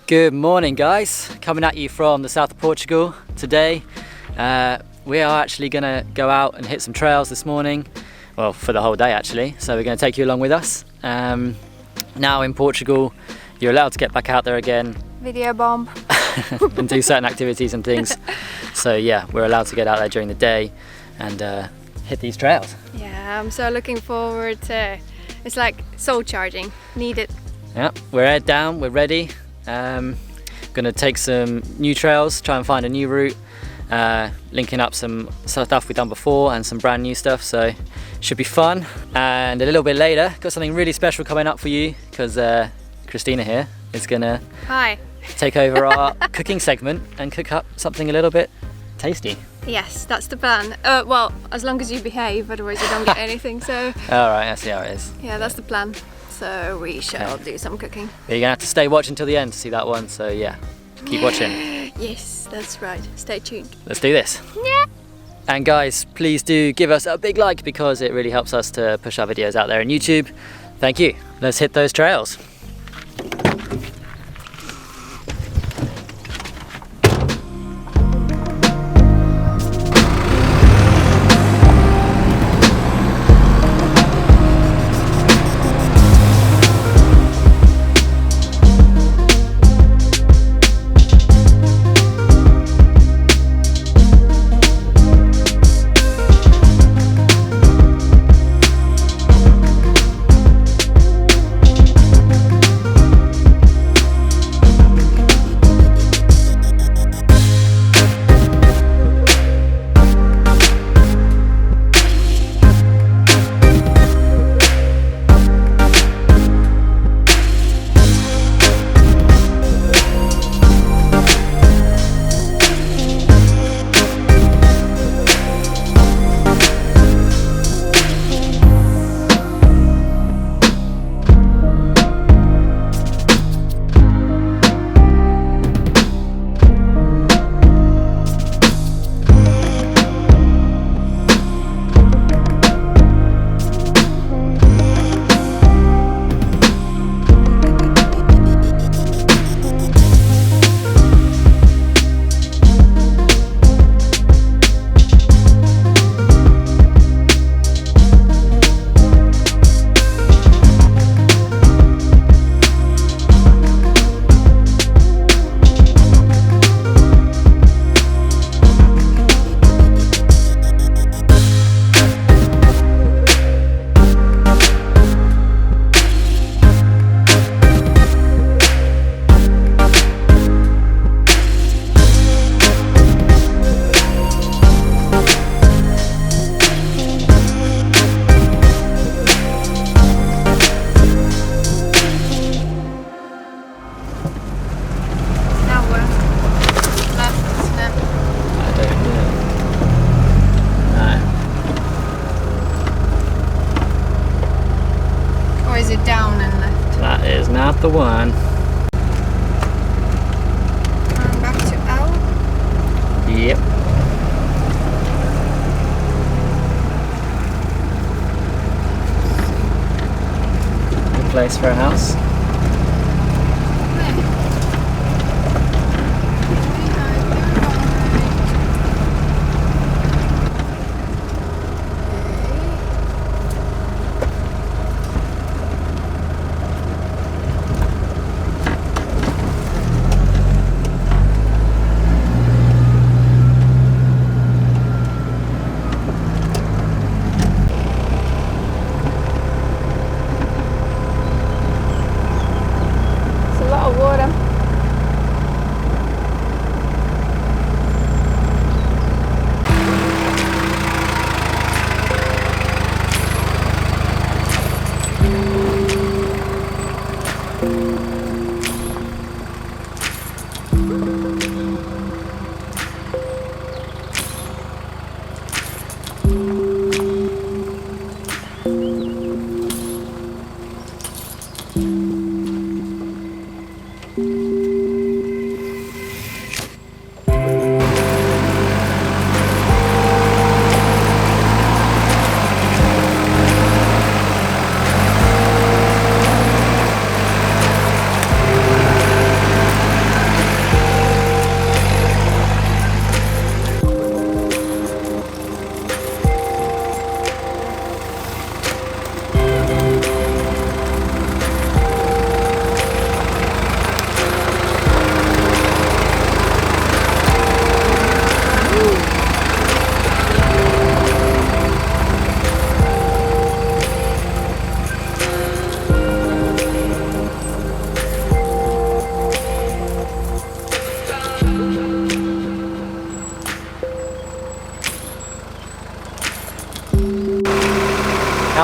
Good morning guys, coming at you from the south of Portugal today. We are actually going to go out and hit some trails this morning, well for the whole day actually, so we're going to take you along with us. Now in Portugal you're allowed to get back out there again, video bomb, and do certain activities and things, so yeah, we're allowed to get out there during the day and hit these trails. Yeah, I'm so looking forward to, it's like soul charging, need it. Yeah, we're head down, we're ready. Gonna take some new trails, try and find a new route, linking up some stuff we've done before and some brand new stuff, so should be fun. And a little bit later, got something really special coming up for you, because Kristina here is gonna take over our cooking segment and cook up something a little bit tasty. Yes, that's the plan. Well, as long as you behave, otherwise you don't get anything, so... Alright, I see how it is. Yeah, that's the plan. So we shall do some cooking. You're gonna have to stay watching till the end to see that one, so yeah, keep watching. Yes, that's right. Stay tuned. Let's do this. Yeah. And guys, please do give us a big like because it really helps us to push our videos out there on YouTube. Thank you. Let's hit those trails. Not the one. Back to L. Yep. Good place for a house.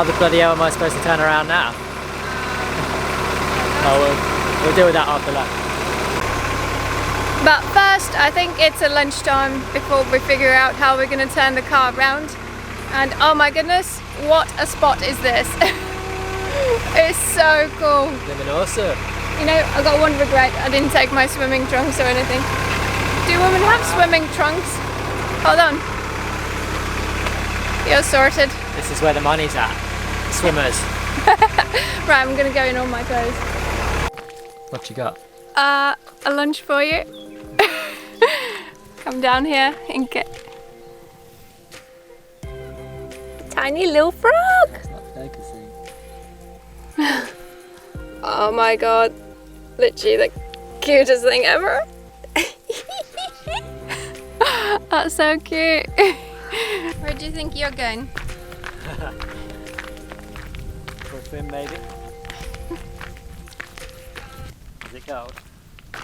How the bloody hell am I supposed to turn around now? Oh, we'll deal with that after lunch. But first, I think it's a lunchtime before we figure out how we're going to turn the car around. And oh my goodness, what a spot is this? It's so cool. Living awesome. You know, I got one regret, I didn't take my swimming trunks or anything. Do women have swimming trunks? Hold on. You're sorted. This is where the money's at. Swimmers. Right, I'm gonna go in all my clothes. What you got? A lunch for you. Come down here and get a tiny little frog. It's not focusing. Oh my god, literally the cutest thing ever. That's so cute. Where do you think you're going? For a swim, maybe? Is it cold?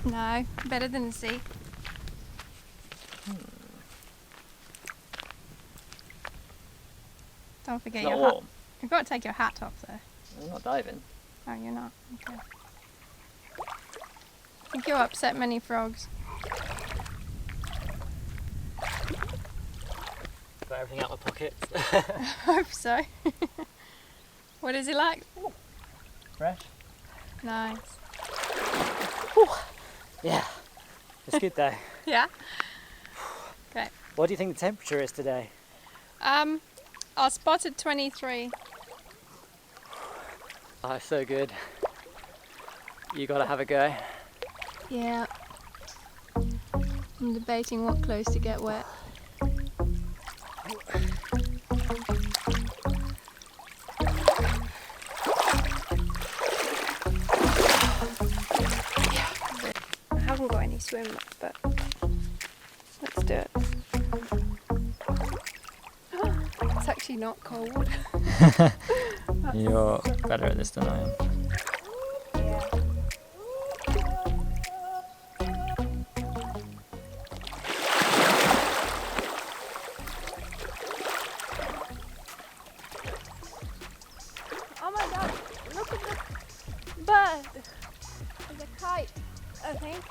No, better than the sea. Don't forget It's not your hat. warm. You've got to take your hat off though. I'm not diving. Oh, you're not? Okay. I think you'll upset many frogs. Got everything out of my pockets. I hope so. What is it like? Fresh? Nice. Yeah. It's good though. Yeah? Okay. What do you think the temperature is today? I spotted 23. Oh, it's so good. You gotta have a go. Yeah. I'm debating what clothes to get wet. I haven't got any swim, but let's do it. It's actually not cold. You're better at this than I am. Yeah. Oh my god, look at the bird. There's a kite, I think.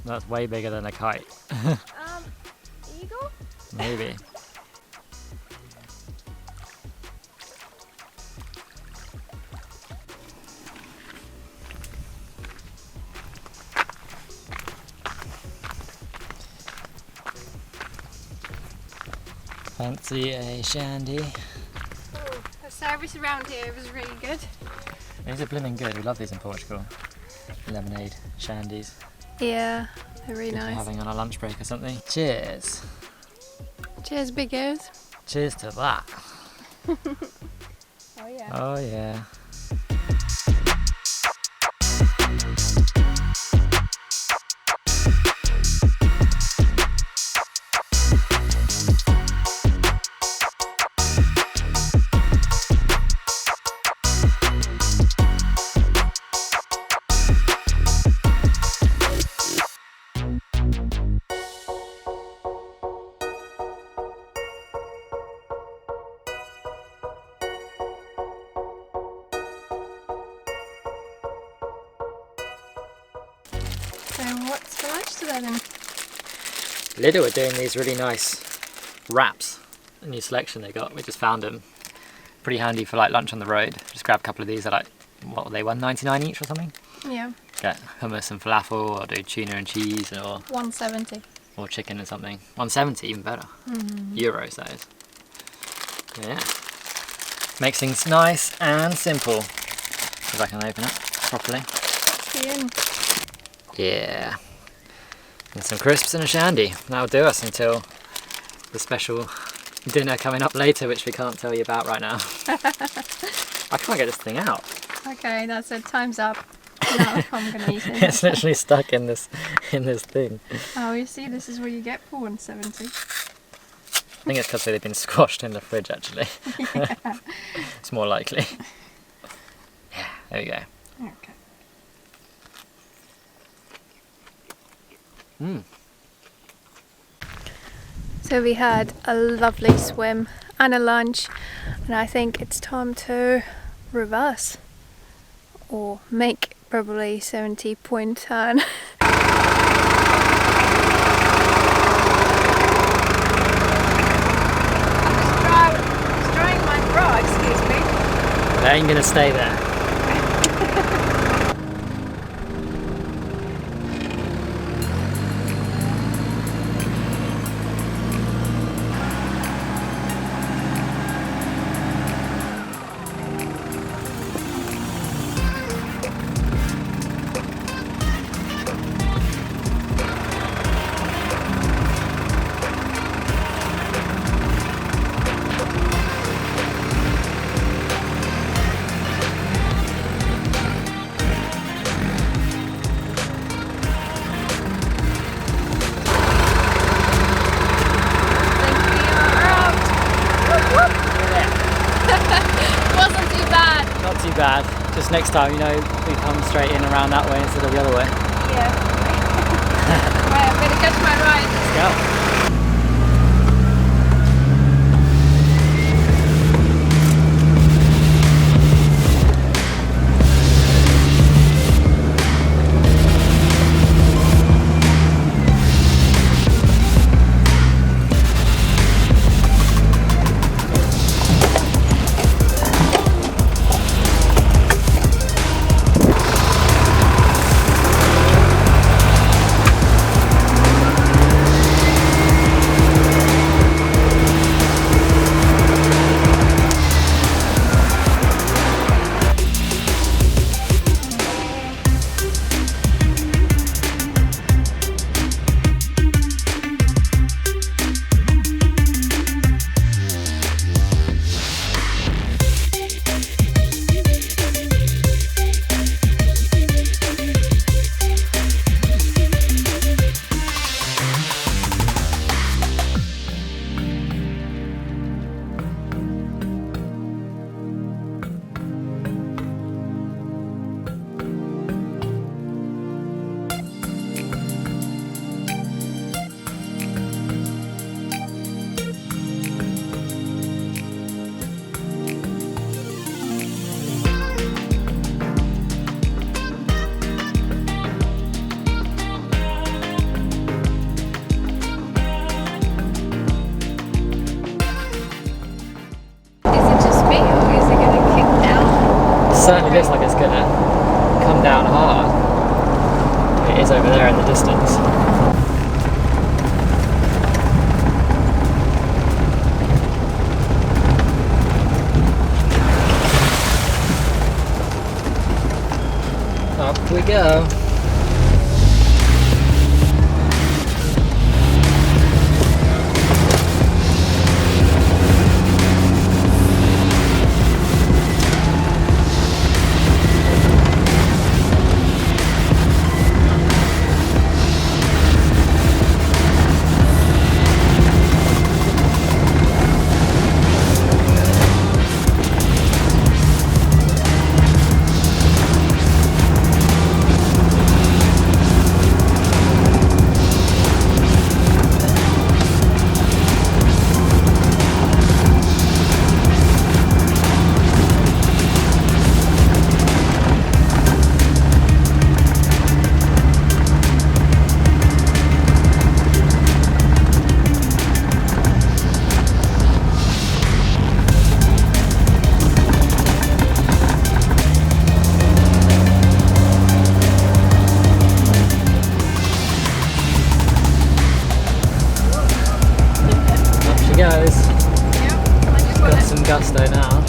That's way bigger than a kite. Eagle? Maybe. Fancy a shandy. Oh, the service around here was really good. These are blooming good. We love these in Portugal. Lemonade, shandies. Yeah, they're really Good for nice. having on a lunch break or something. Cheers. Cheers, big ears. Cheers to that. Oh yeah. Oh yeah. So what's for lunch today then? Lidl are doing these really nice wraps. A new selection they got. We just found them. Pretty handy for like lunch on the road. Just grab a couple of these. They're like, what were they, $1.99 each or something? Yeah, Get hummus and falafel, or do tuna and cheese, or 170. chicken and something. 170, even better. Euros, that is. Yeah. Makes things nice and simple. If I can open it properly. See you in. Yeah. And some crisps and a shandy. That'll do us until the special dinner coming up later, which we can't tell you about right now. I can't get this thing out. Okay, that's it. Time's up. No, I'm gonna eat it. It's literally stuck in this thing. Oh, you see, this is what you get for 170. I think it's because they've been squashed in the fridge actually. It's more likely. Yeah, there we go. Okay. So we had a lovely swim and a lunch, and I think it's time to reverse or make probably 70-point turn. They ain't gonna stay there. Not too bad. Just next time, you know, we come straight in around that way instead of the other way. Yeah. Right, I'm gonna catch my ride. Let's go. Certainly looks like it's gonna come down hard. It is over there in the distance. Up we go. Goes. It's got some gusto now.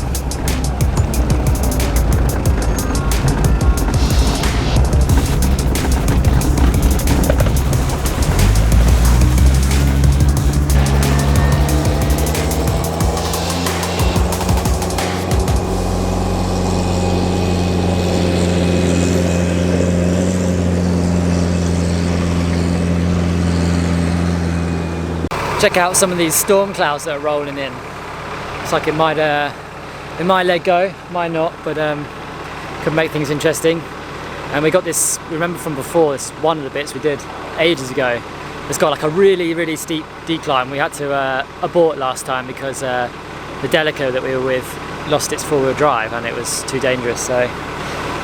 Check out some of these storm clouds that are rolling in. It's like it might let go, might not, but could make things interesting. And we got this, remember from before, this one of the bits we did ages ago. it's got like a really steep decline. We had to abort last time because the Delica that we were with lost its four-wheel drive and it was too dangerous. So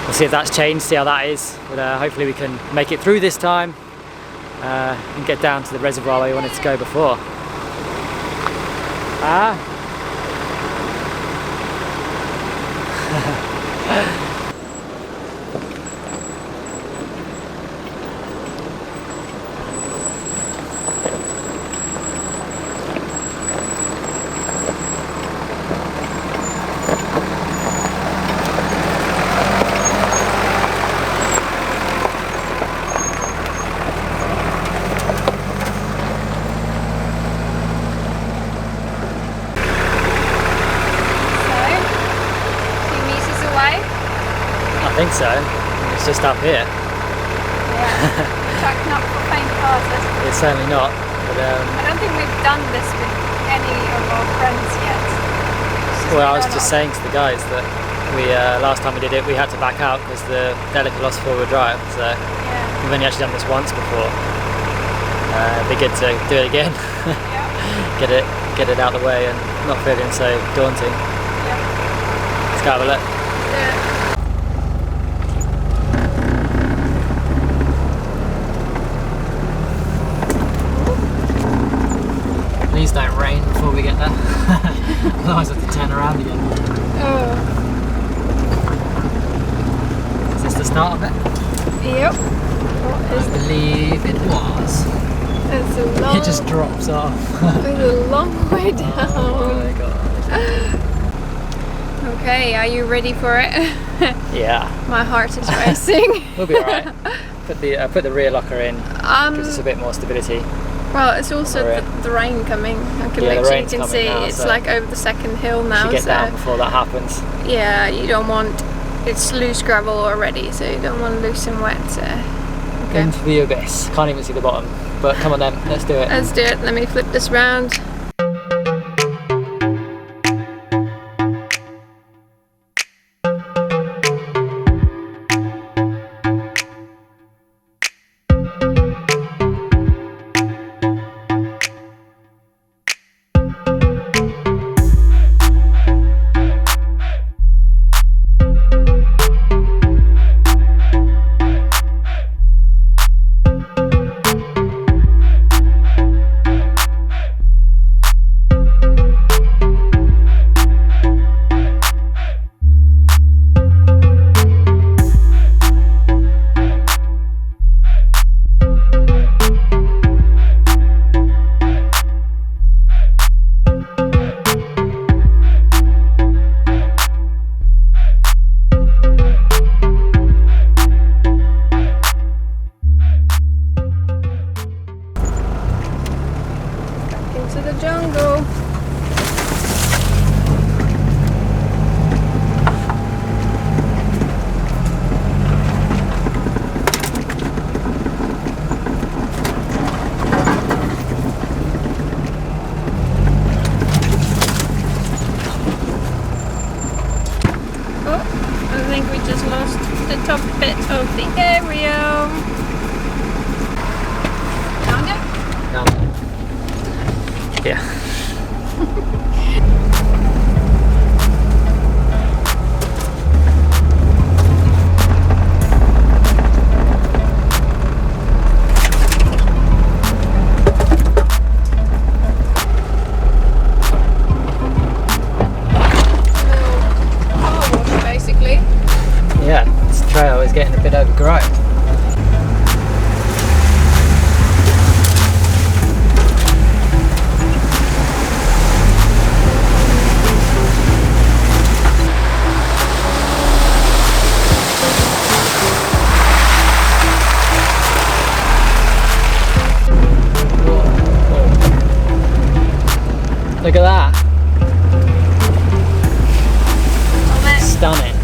we'll see if that's changed, see how that is. But hopefully we can make it through this time and get down to the reservoir where we wanted to go before. I think so. It's just up here. Yeah. Tracking up for faint hearted. It's certainly not. But, I don't think we've done this with any of our friends yet. Well, I was just saying to the guys that we last time we did it, we had to back out because the Delica lost four-wheel drive. So yeah. we've only actually done this once before. It'd be good to do it again. Yeah. get it out of the way and not feeling so daunting. Yeah. Let's go have a look. Yeah. Please don't rain before we get there. Otherwise I have to turn around again. Oh. Is this the start of it? Yep. I believe it was. It's a long... It just drops off. It's a long way down. Oh my god. Okay, are you ready for it? Yeah. My heart is racing. We'll be alright. Put the rear locker in. Gives us a bit more stability. Well, it's also the rain coming. I can make sure you can see now, it's so like over the second hill now. Should get down before that happens. Yeah, you don't want, it's loose gravel already, so you don't want loose and wet. Okay. Into the abyss. Can't even see the bottom. But come on then, let's do it. Let's do it. Let me flip this round. Into the jungle. Oh, I think we just lost the top bit of the area. Found it? Down. Yeah. Car wash, basically. Yeah, this trail is getting a bit overgrown. Look at that. Stunning.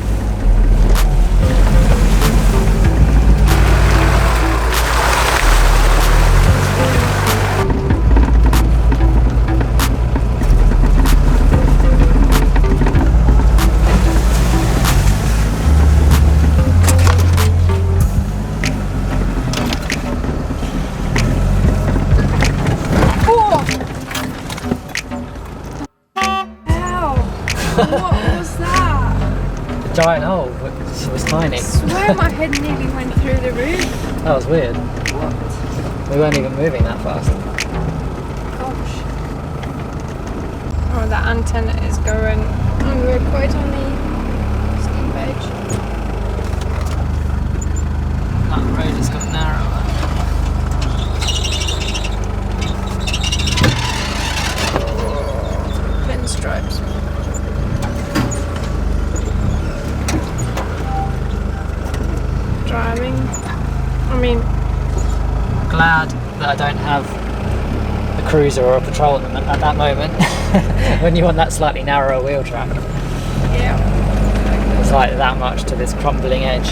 What was that? A giant hole, but it was tiny. I swear my head nearly went through the roof. That was weird. What? We weren't even moving that fast. Gosh. Oh, that antenna is going. And we're quite on the steep edge. That road has got narrower. Pinstripes. Driving. I mean, Glad that I don't have a cruiser or a patrol at that moment. When you want that slightly narrower wheel track. yeah. It's like that much to this crumbling edge.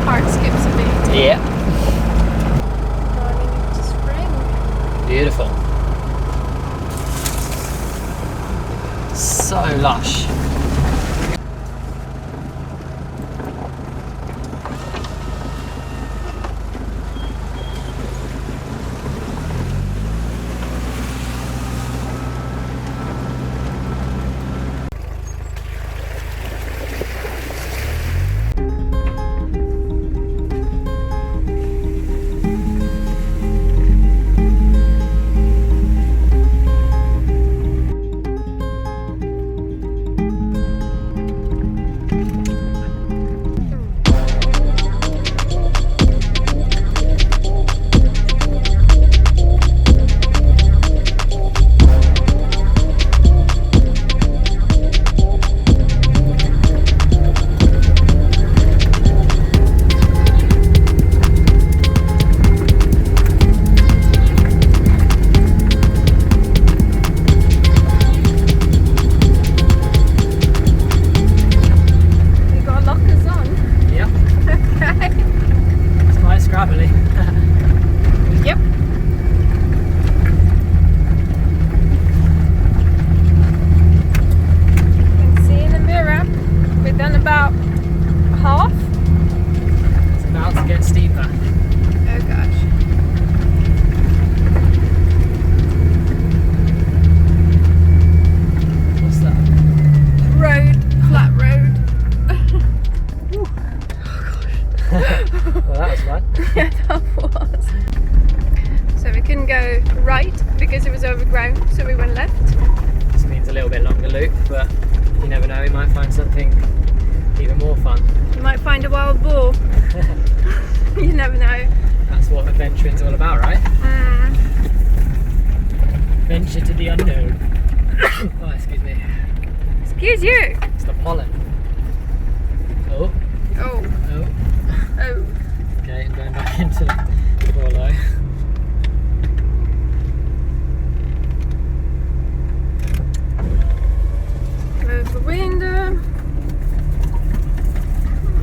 Hard skips a beat. Yeah. Driving into spring. Beautiful. So lush. because it was overgrown, so we went left. This means a little bit longer loop, but you never know, we might find something even more fun. You might find a wild boar. You never know. That's what adventuring's all about, right? Venture to the unknown. Oh, excuse me. Excuse you. It's the pollen. Oh. Oh. Oh. Oh. Okay, I'm going back into the Borlow. Close the window.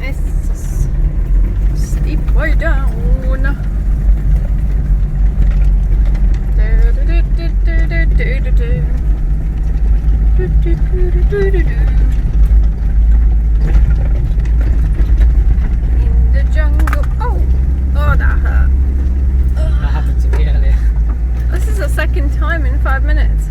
It's steep way down. In the jungle. Oh, that hurt. That happened to me earlier. This is the second time in 5 minutes.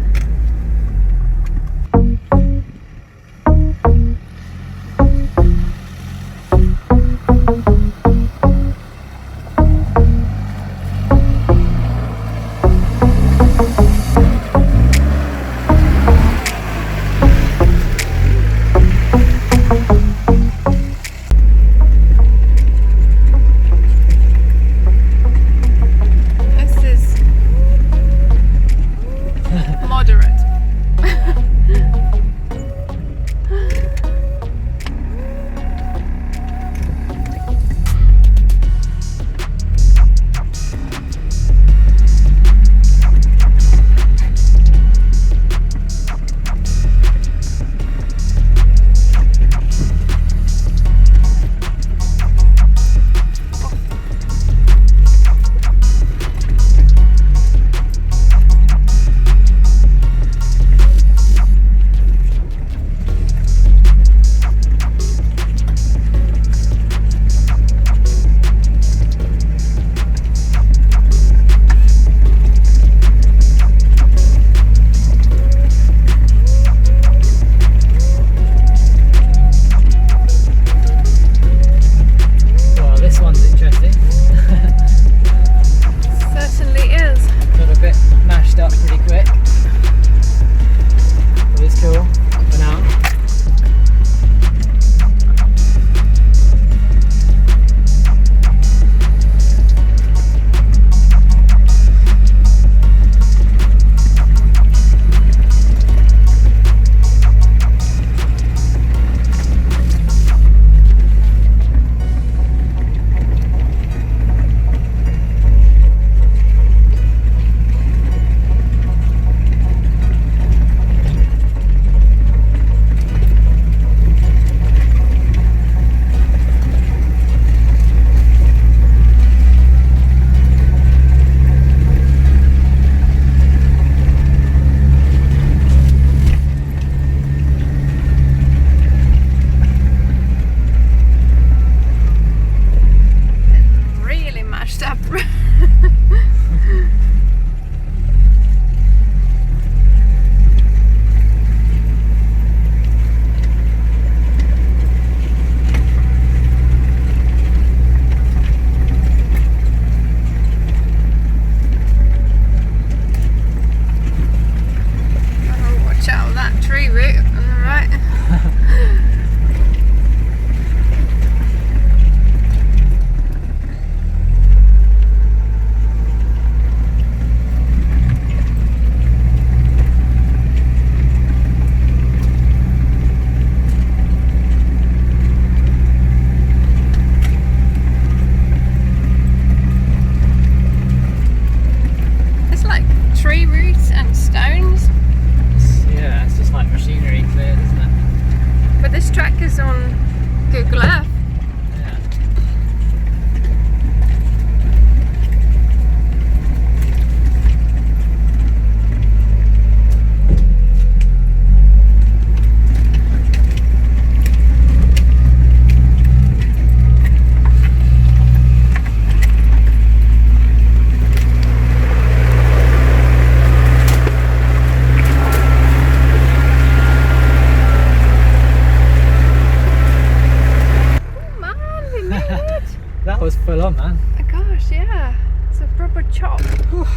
chop.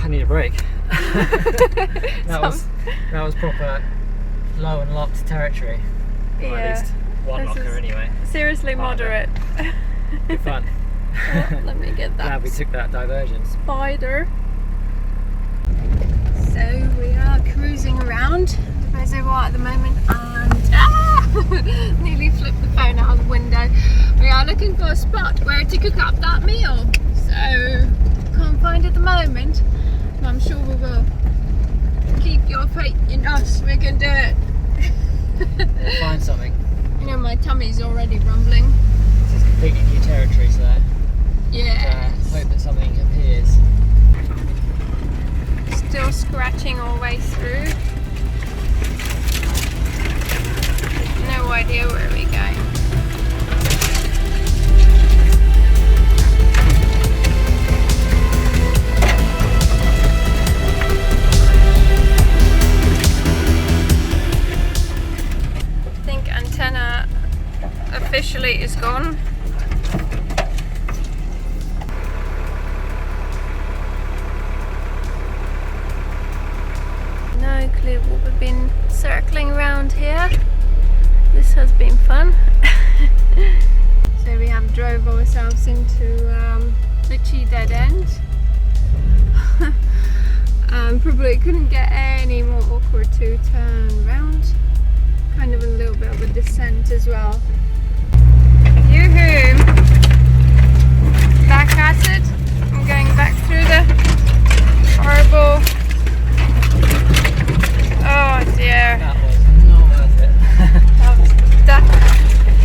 I need a break. that was proper low and locked territory. Or at least one locker anyway. Seriously moderate. Good fun. Oh, let me get that. Glad we took that diversion. Spider. So we are cruising around the reservoir at the moment and nearly flipped the phone out of the window. We are looking for a spot where to cook up that meal. So can't find at the moment, but I'm sure we will. Keep your faith in us, we can do it. We'll find something. You know, my tummy's already rumbling. This is completely new territory, so yeah. Hope that something appears. Still scratching all the way through. No idea where we're going. I think antenna officially is gone. No clue what we've been circling around here. This has been fun. So we have drove ourselves into literally dead end. Probably couldn't get any more awkward to turn round. Kind of a little bit of a descent as well. Yoo-hoo! Back at it. I'm going back through the horrible. Oh dear. That was not worth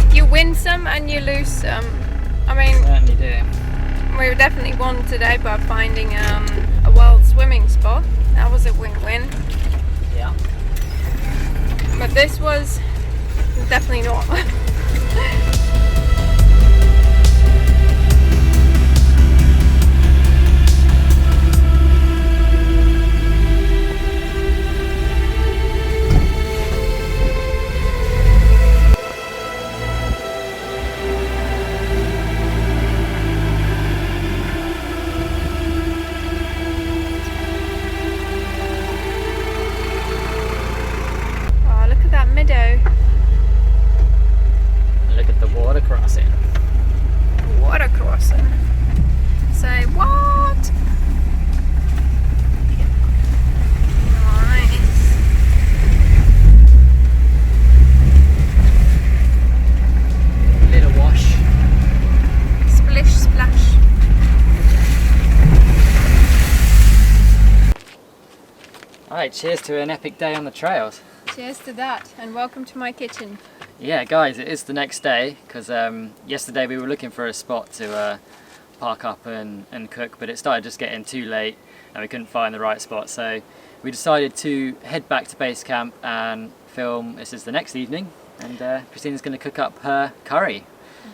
it. You win some and you lose some. I mean, Certainly do. we definitely won today by finding a wild swimming spot. That was a win-win. Yeah. But this was definitely not. Meadow. Look at the water crossing. Water crossing. Say what? Nice. Little wash. Splish splash. Alright, cheers to an epic day on the trails. Cheers to that, and welcome to my kitchen. Yeah, guys, it is the next day because yesterday we were looking for a spot to park up and cook, but it started just getting too late and we couldn't find the right spot. So we decided to head back to base camp and film. This is the next evening, and Kristina's going to cook up her curry.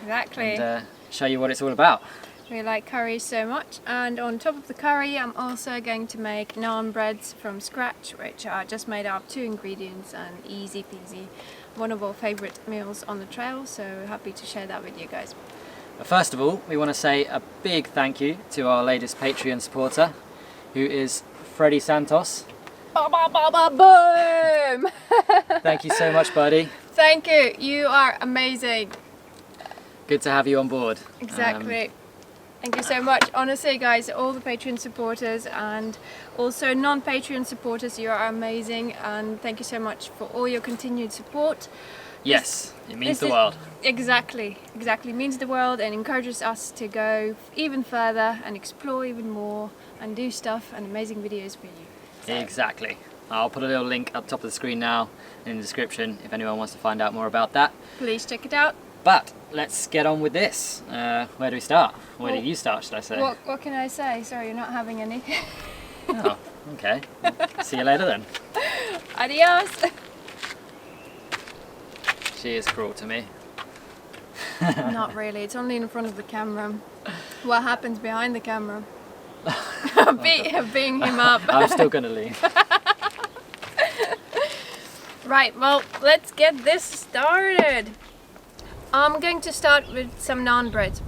Exactly. And show you what it's all about. We like curry so much, and on top of the curry I'm also going to make naan breads from scratch, which are just made up of 2 ingredients and easy peasy. One of our favourite meals on the trail, so happy to share that with you guys. But first of all, we want to say a big thank you to our latest Patreon supporter, who is Freddie Santos. Ba, ba, ba, ba, boom! Thank you so much, buddy. Thank you, you are amazing. Good to have you on board. Exactly. Thank you so much. Honestly, guys, all the Patreon supporters and also non-Patreon supporters, you are amazing, and thank you so much for all your continued support. Yes, it means the world. Exactly, it means the world and encourages us to go even further and explore even more and do stuff and amazing videos for you. So. Exactly. I'll put a little link up top of the screen now in the description if anyone wants to find out more about that. Please check it out. But let's get on with this. Where do we start? Where do you start, should I say? What can I say? Sorry, you're not having any. Oh, okay. See you later then. Adios. She is cruel to me. Not really, it's only in front of the camera. What happens behind the camera? Beating him up. I'm still gonna leave. Right, well, let's get this started. I'm going to start with some naan bread.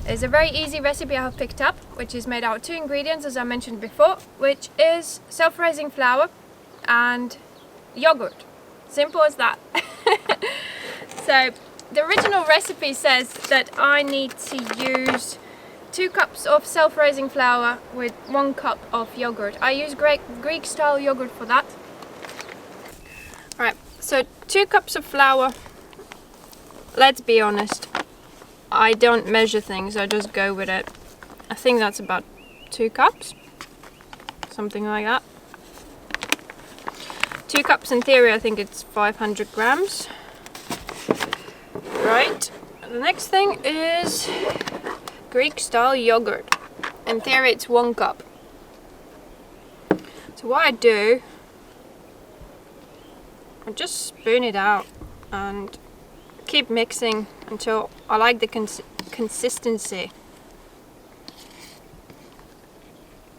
is a very easy recipe I have picked up, which is made out of 2 ingredients, as I mentioned before, which is self-raising flour and yogurt. Simple as that. So the original recipe says that I need to use 2 cups of self-raising flour with 1 cup of yogurt. I use Greek style yogurt for that. Right, so 2 cups of flour. Let's be honest, I don't measure things, I just go with it. I think that's about 2 cups, something like that. 2 cups in theory, I think it's 500 grams. Right, the next thing is Greek style yogurt. In theory it's 1 cup. So what I do, I just spoon it out and keep mixing until I like the consistency.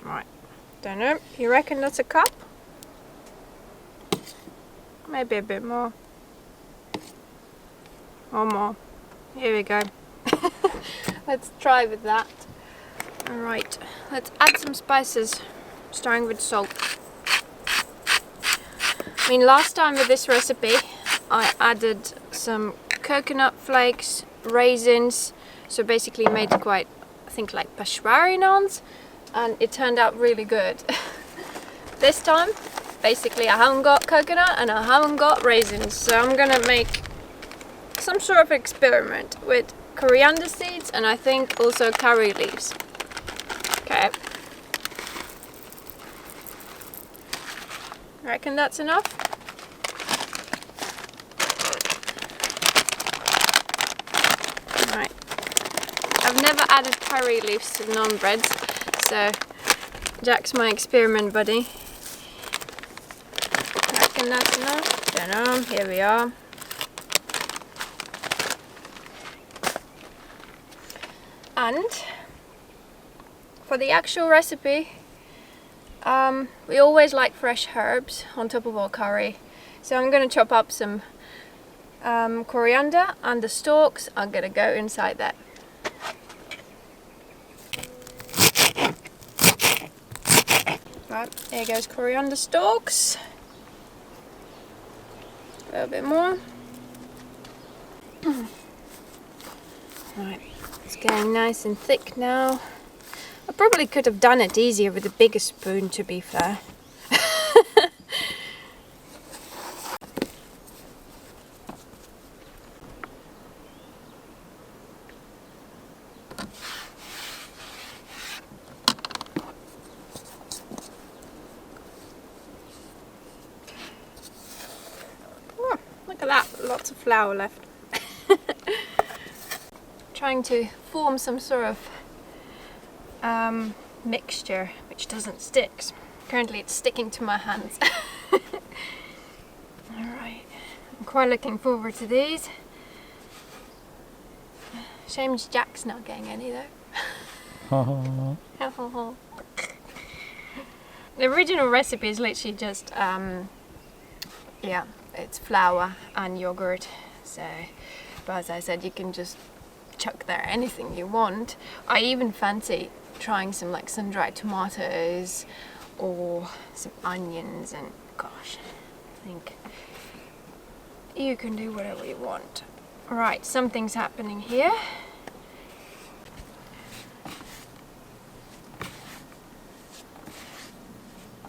Right, don't know, you reckon that's a cup? Maybe a bit more. Or more. Here we go. Let's try with that. Alright, let's add some spices, starting with salt. I mean, last time with this recipe I added some coconut flakes, raisins, so basically made quite, I think, like peshwari naans, and it turned out really good. This time basically I haven't got coconut and I haven't got raisins, so I'm gonna make some sort of experiment with coriander seeds and I think also curry leaves. Okay, I reckon that's enough. Right, I've never added curry leaves to naan breads, so Jack's my experiment buddy. I reckon that's enough. Don't know, here we are. And for the actual recipe, we always like fresh herbs on top of our curry. So I'm going to chop up some coriander, and the stalks are going to go inside that. Right, there goes coriander stalks. A little bit more. Right, it's getting nice and thick now. I probably could have done it easier with a bigger spoon, to be fair. Oh, look at that, lots of flour left. Trying to form some sort of mixture which doesn't stick. Currently it's sticking to my hands. Alright, I'm quite looking forward to these. Shame Jack's not getting any though. The original recipe is literally just yeah, it's flour and yogurt, so, but as I said, you can just chuck there anything you want. I even fancy trying some like sun-dried tomatoes or some onions, and gosh, I think you can do whatever you want. Right, something's happening here.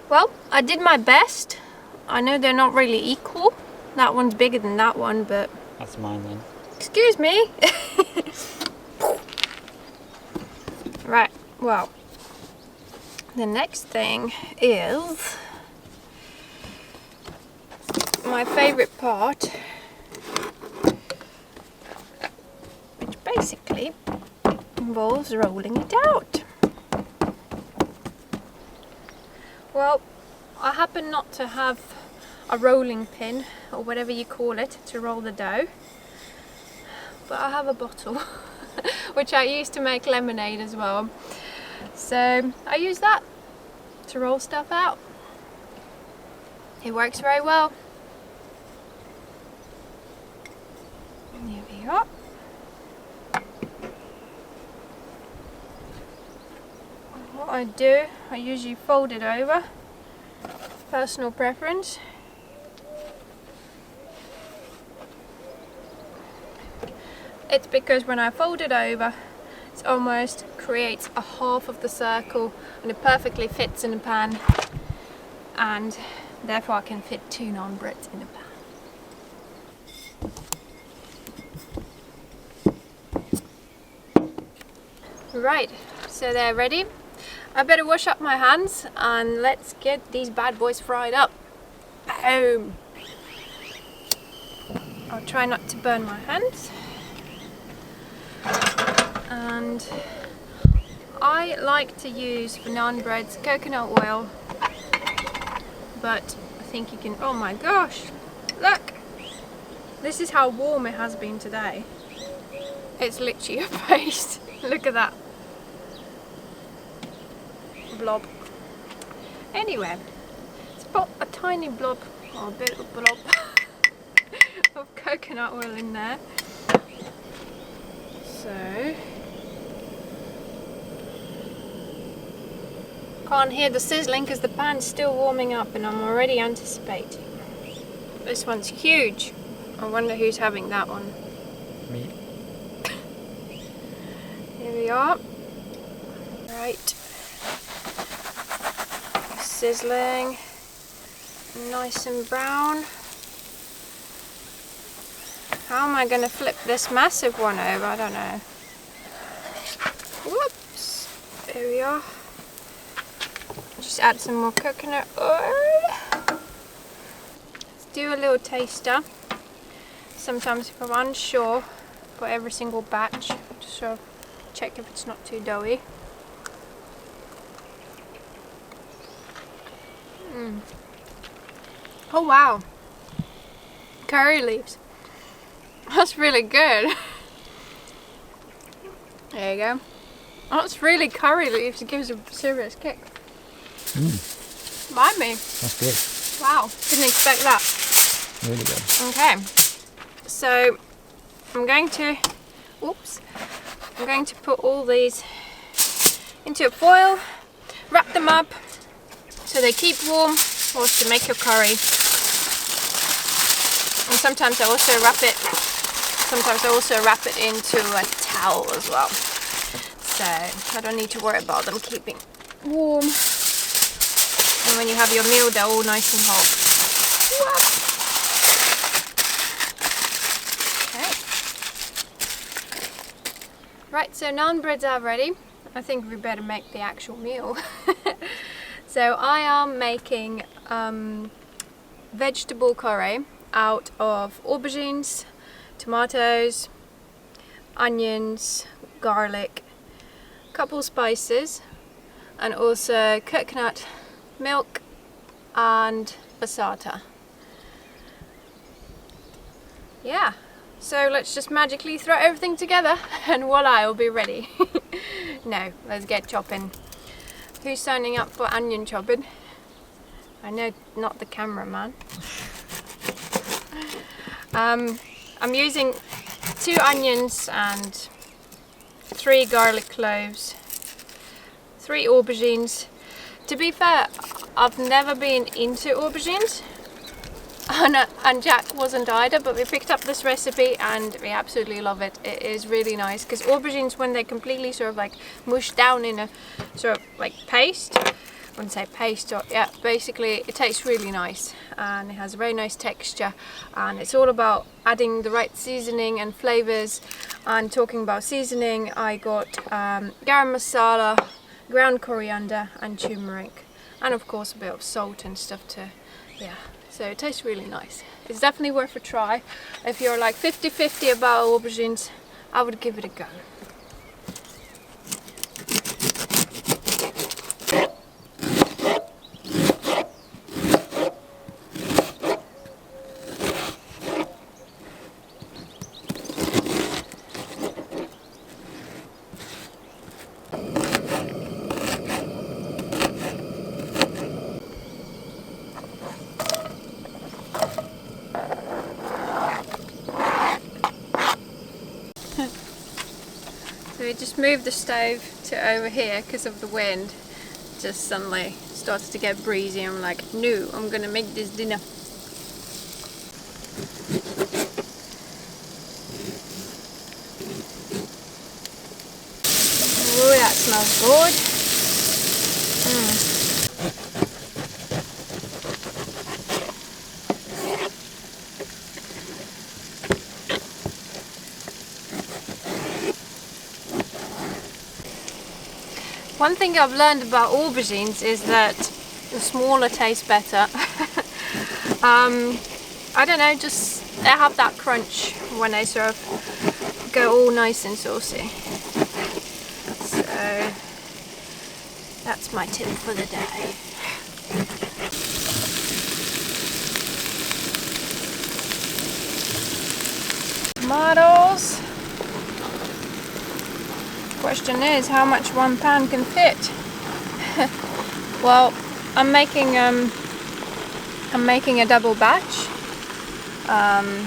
Well, I did my best. I know they're not really equal. That one's bigger than that one, but... That's mine then. Excuse me. Right, well, the next thing is my favorite part, which basically involves rolling it out. Well, I happen not to have a rolling pin or whatever you call it to roll the dough, but I have a bottle which I use to make lemonade as well, so I use that to roll stuff out. It works very well. There we go. what I do, I usually fold it over. Personal preference. It's because when I fold it over, it almost creates a half of the circle and it perfectly fits in the pan, and therefore I can fit 2 naan breads in a pan. Right, so they're ready. I better wash up my hands and let's get these bad boys fried up. Boom! I'll try not to burn my hands. And I like to use for naan breads coconut oil, but I think you can, oh my gosh, look! This is how warm it has been today. It's literally a paste. Look at that. Blob. Anyway, let's put a tiny blob, or a bit of blob of coconut oil in there. So, can't hear the sizzling because the pan's still warming up and I'm already anticipating. This one's huge. I wonder who's having that one. Me. Here we are. Right. Sizzling. Nice and brown. How am I going to flip this massive one over? I don't know. Whoops. There we are. Just add some more coconut oil. Let's do a little taster. Sometimes if I'm unsure for every single batch, just sort of check if it's not too doughy. Oh wow. Curry leaves. That's really good. There you go. That's really curry leaves. It gives a serious kick. Mind me. That's good. Wow, didn't expect that. Really good. Okay, so I'm going to put all these into a foil, wrap them up so they keep warm whilst you make your curry. And sometimes I also wrap it into a towel as well, so I don't need to worry about them keeping warm. And when you have your meal, they're all nice and hot. Okay. Right, so naan breads are ready. I think we better make the actual meal. So I am making vegetable curry out of aubergines, tomatoes, onions, garlic, a couple spices, and also coconut milk and passata. Yeah, so let's just magically throw everything together and voila, it'll be ready. No, let's get chopping. Who's signing up for onion chopping? I know, not the cameraman. I'm using 2 onions and 3 garlic cloves, 3 aubergines. To be fair, I've never been into aubergines, and Jack wasn't either, but we picked up this recipe and we absolutely love it. It is really nice because aubergines, when they're completely sort of like mushed down in a sort of like paste, I wouldn't say paste, or yeah, basically it tastes really nice and it has a very nice texture, and it's all about adding the right seasoning and flavors. And talking about seasoning, I got garam masala, ground coriander and turmeric, and of course a bit of salt and stuff to, yeah, so it tastes really nice. It's definitely worth a try. If you're like 50-50 about aubergines, I would give it a go. So we just moved the stove to over here because of the wind, just suddenly started to get breezy. I'm like, no, I'm gonna make this dinner. Oh, that smells good. One thing I've learned about aubergines is that the smaller taste better. I don't know, just they have that crunch when they sort of go all nice and saucy. So that's my tip for the day. Tomatoes. Question is how much one pan can fit. Well, I'm making a double batch.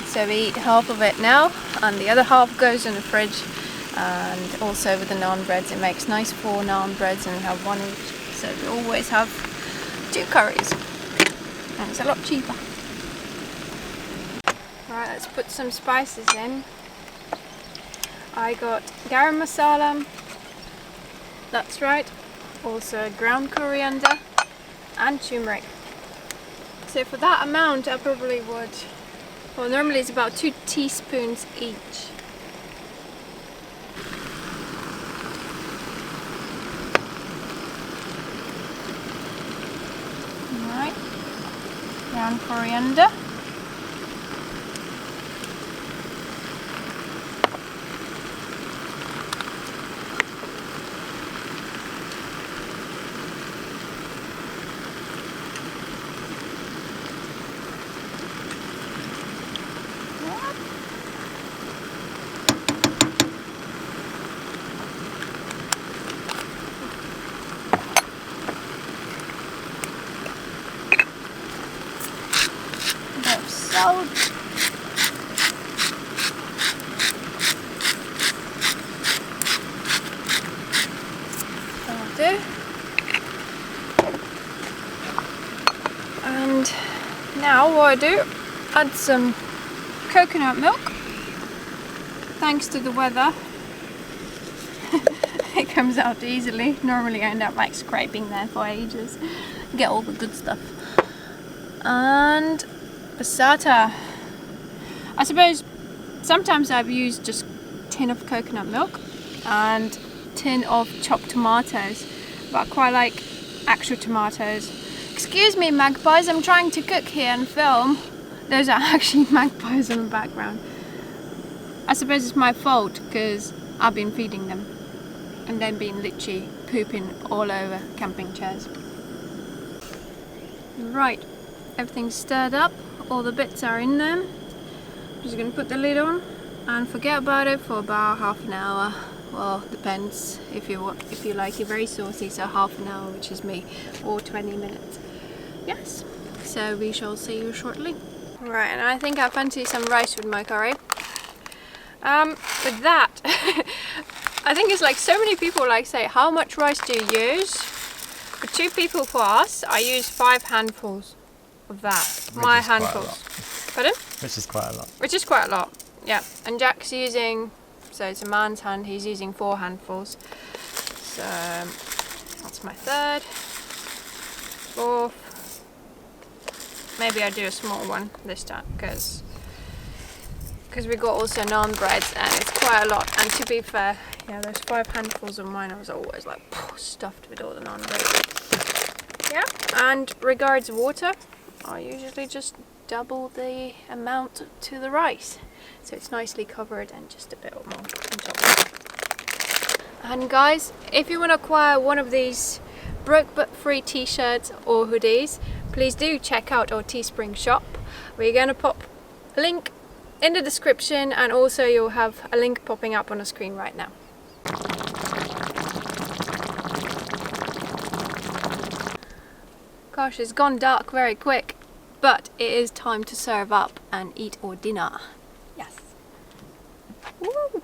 So we eat half of it now, and the other half goes in the fridge. And also with the naan breads, it makes nice 4 naan breads, and we have 1 each. So we always have 2 curries, and it's a lot cheaper. Alright, let's put some spices in. I got garam masala, that's right, also ground coriander and turmeric. So for that amount I probably would, well, normally it's about 2 teaspoons each. Alright, ground coriander. Salt. That'll do. And now what I do, add some coconut milk. Thanks to the weather, it comes out easily. Normally I end up like scraping there for ages, get all the good stuff. And passata. I suppose sometimes I've used just tin of coconut milk and tin of chopped tomatoes, but I quite like actual tomatoes. Excuse me magpies, I'm trying to cook here and film. Those are actually magpies in the background. I suppose it's my fault because I've been feeding them and they've been literally pooping all over camping chairs. Right, everything's stirred up. All the bits are in there. I'm just going to put the lid on and forget about it for about half an hour. Well, depends if you like it very saucy, so half an hour, which is me, or 20 minutes. Yes, so we shall see you shortly. Right, and I think I fancy some rice with my curry. With that, I think it's like so many people like say, how much rice do you use? For 2 people for us, I use 5 handfuls of that. My handfuls. Pardon? Which is quite a lot. Which is quite a lot, yeah. And Jack's using, so it's a man's hand, he's using 4 handfuls. So that's my 3rd, 4th. Maybe I'll do a small one this time because we got also naan breads and it's quite a lot. And to be fair, yeah, those 5 handfuls of mine I was always like stuffed with all the naan bread. Yeah, and regards water, I usually just double the amount to the rice, so it's nicely covered and just a bit more on top. And guys, if you want to acquire one of these broke but free t-shirts or hoodies, please do check out our Teespring shop. We're going to pop a link in the description, and also you'll have a link popping up on the screen right now. Gosh, it's gone dark very quick, but it is time to serve up and eat our dinner. Yes. Woo!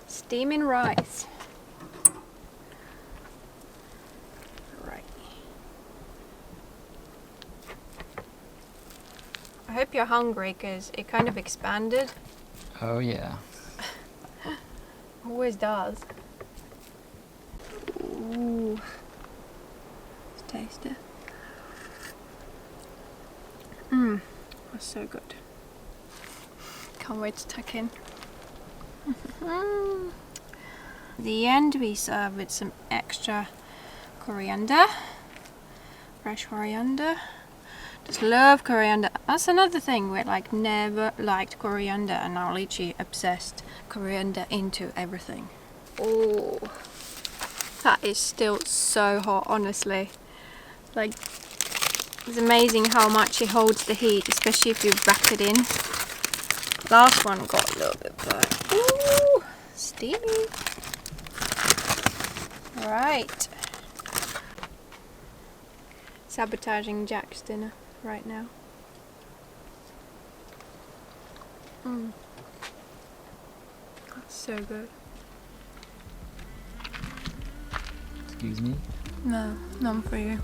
Steaming rice. Right. I hope you're hungry because it kind of expanded. Oh yeah. Always does. Ooh. Let's taste it. That's so good. Can't wait to tuck in. At the end we serve with some extra coriander. Fresh coriander. Just love coriander. That's another thing, we like never liked coriander and now literally obsessed. Coriander into everything. Oh, that is still so hot, honestly. Like, it's amazing how much it holds the heat, especially if you wrap it in. Last one got a little bit burnt. Ooh, steamy. Right. Sabotaging Jack's dinner right now. That's so good. Excuse me? No, none for you.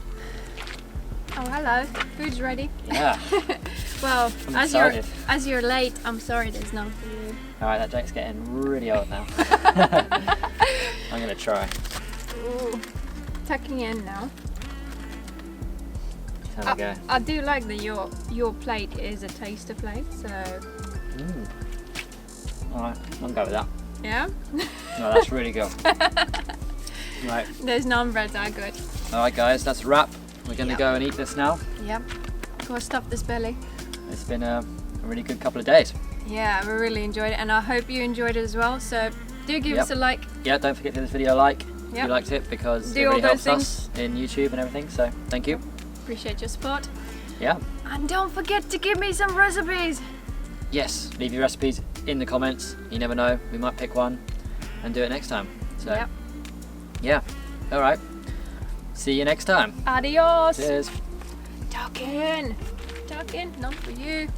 Oh, hello. Food's ready. Yeah. Well, I'm as excited. you're late, I'm sorry there's none for you. Alright, that Jack's getting really old now. I'm gonna try. Ooh. Tucking in now. There we go. I do like that your plate is a taster plate, so Alright, I'll go with that. yeah. No, that's really good. Right. Those naan breads are good. Alright guys, that's a wrap. We're gonna go and eat this now. Yep. Go stuff this belly. It's been a really good couple of days. Yeah, we really enjoyed it, and I hope you enjoyed it as well. So do give us a like. Yeah, don't forget to give this video a like if you liked it, because it really helps us in YouTube and everything. So thank you. Appreciate your support. Yeah. And don't forget to give me some recipes. Yes, leave your recipes in the comments. You never know, we might pick one and do it next time. So yeah. All right. See you next time. Adios. Cheers. Tuck in. Tuck in. None for you.